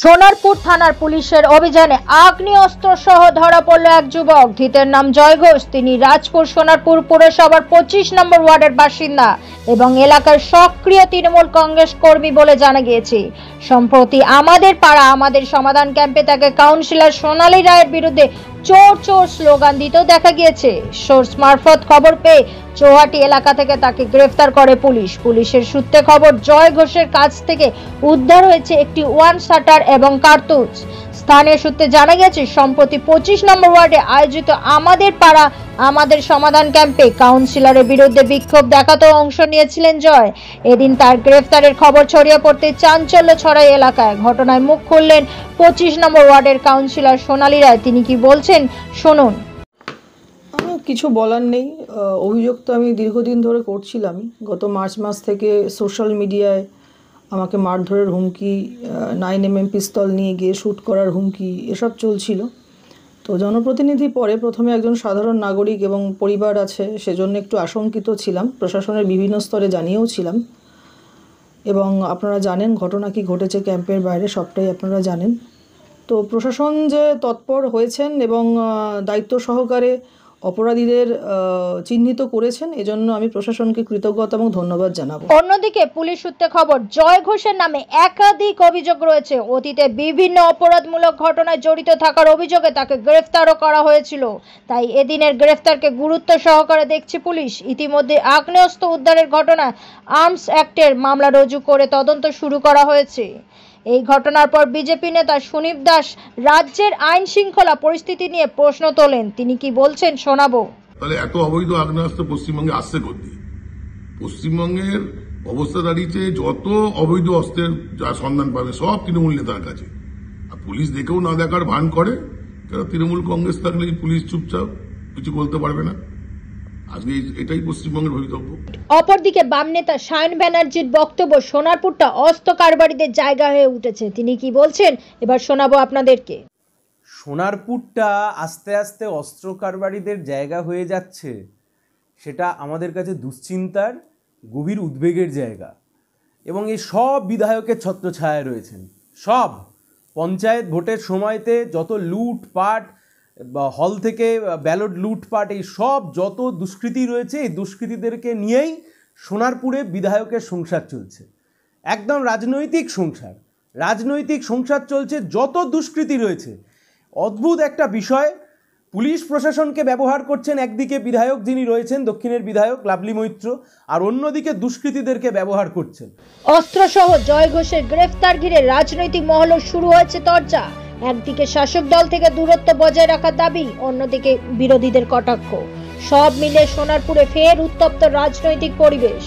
সোনারপুর থানার পুলিশের অভিযানে আগ্নেয়াস্ত্র সহ ধরা পড়ল এক যুবক। ধৃতের নাম জয় ঘোষ। তিনি রাজপুর সোনারপুর পুরসভার 25 নম্বর ওয়ার্ডের বাসিন্দা এবং এলাকার সক্রিয় তৃণমূল কংগ্রেস কর্মী বলে জানা গিয়েছে। সম্প্রতি আমাদের পাড়া আমাদের সমাধান ক্যাম্পে তাকে কাউন্সিলর সোনালী রায়ের বিরুদ্ধে চোর চোর স্লোগান দিতেও দেখা গিয়েছে। সোর্স মারফত খবর পেয়ে চৌহাটি এলাকা থেকে তাকে গ্রেফতার করে পুলিশ। পুলিশের সূত্রে খবর, জয় ঘোষের কাছ থেকে উদ্ধার হয়েছে একটি ওয়ান শাটার এবং কার্তুজ। স্থানীয় সূত্রে জানা গেছে, সম্প্রতি 25 নম্বর ওয়ার্ডে আয়োজিত আমাদের পাড়া আমাদের সমাধান ক্যাম্পে কাউন্সিলরের বিরুদ্ধে বিক্ষোভ দেখাতেও অংশ নিয়েছিলেন জয়। এদিন তার গ্রেফতারের খবর ছড়িয়ে পড়তে চাঞ্চল্য ছড়ায় এলাকায়। ঘটনায় মুখ খুললেন 25 নম্বর ওয়ার্ডের কাউন্সিলর সোনালী রায়। তিনি কি বলছেন শুনুন। কিছু বলার নেই। অভিযোগ তো আমি দীর্ঘদিন ধরে করছিলাম। গত মার্চ মাস থেকে সোশ্যাল মিডিয়ায় আমাকে মারধরের হুমকি, 9mm পিস্তল নিয়ে গিয়ে শ্যুট করার হুমকি এসব চলছিল। তো জনপ্রতিনিধি পরে প্রথমে একজন সাধারণ নাগরিক এবং পরিবার আছে, সেজন্য একটু আশঙ্কিত ছিলাম। প্রশাসনের বিভিন্ন স্তরে জানিয়েও ছিলাম। এবং আপনারা জানেন ঘটনা কি ঘটেছে ক্যাম্পের বাইরে, সবটাই আপনারা জানেন। তো প্রশাসন যে তৎপর হয়েছেন এবং দায়িত্ব সহকারে অপরাধীদের চিহ্নিত করেছেন, এজন্য আমি প্রশাসনকে কৃতজ্ঞতা এবং ধন্যবাদ জানাবো। অন্যদিকে পুলিশ সূত্রে খবর, জয় ঘোষের নামে একাধিক অভিযোগ রয়েছে। অতীতে বিভিন্ন অপরাধমূলক ঘটনায় জড়িত থাকার অভিযোগে তাকে গ্রেফতারও করা হয়েছিল। তাই এদিনের গ্রেফতারকে গুরুত্ব সহকারে দেখছে পুলিশ। ইতিমধ্যে আগ্নেয়াস্ত্র উদ্ধারের ঘটনায় আর্মস অ্যাক্টের মামলা রুজু করে তদন্ত শুরু করা হয়েছে। এই ঘটনার পর বিজেপি নেতা সুনীপ দাস রাজ্যের আইন শৃঙ্খলা পরিস্থিতি নিয়ে প্রশ্ন তোলেন। তিনি কি বলছেন শোনাবো। তাহলে এত অবৈধ আগ্নেয়াস্ত্র পশ্চিমবঙ্গে আসছে কোথা? পশ্চিমবঙ্গের অবস্থা দাঁড়িয়েছে, যত অবৈধ অস্ত্রের যা সন্ধান পাবে সব তৃণমূল নেতার কাছে। আর পুলিশ দেখেও না দেখার ভান করে, কারণ তৃণমূল কংগ্রেস থাকলে পুলিশ চুপচাপ কিছু বলতে পারবে না। আজকে এটাই পশ্চিমবঙ্গের ভবিতব্য। অপরদিকে বাম নেতা সায়ন ব্যানার্জির বক্তব্য, সোনারপুরটা অস্ত্র কারবারিদের জায়গা হয়ে উঠেছে। তিনি কি বলছেন এবার শোনাবো আপনাদেরকে। সোনারপুরটা আস্তে আস্তে অস্ত্র কারবারিদের জায়গা হয়ে যাচ্ছে, সেটা আমাদের কাছে দুশ্চিন্তার, গভীর উদ্বেগের জায়গা। এবং এই সব বিধায়কের ছত্রছায়ায় রয়েছেন। সব পঞ্চায়েত ভোটের সময়তে যত লুটপাট বা হল থেকে ব্যালট লুটপাট, এই সব যত দুষ্কৃতি রয়েছে, এই দুষ্কৃতীদেরকে নিয়েই সোনারপুরে বিধায়কের সংসার চলছে। একদম রাজনৈতিক সংসার চলছে। যত দুষ্কৃতি রয়েছে, অদ্ভুত একটা বিষয়, পুলিশ প্রশাসনকে ব্যবহার করছেন একদিকে বিধায়ক যিনি রয়েছেন, দক্ষিণের বিধায়ক লাভলি মৈত্র, আর অন্যদিকে দুষ্কৃতীদেরকে ব্যবহার করছেন। অস্ত্রসহ জয় ঘোষের গ্রেফতার ঘিরে রাজনৈতিক মহলে শুরু হয়েছে চর্চা। একদিকে শাসক দল থেকে দূরত্ব বজায় রাখার দাবি, অন্যদিকে বিরোধীদের কটাক্ষ। সব মিলে সোনারপুরে ফের উত্তপ্ত রাজনৈতিক পরিবেশ।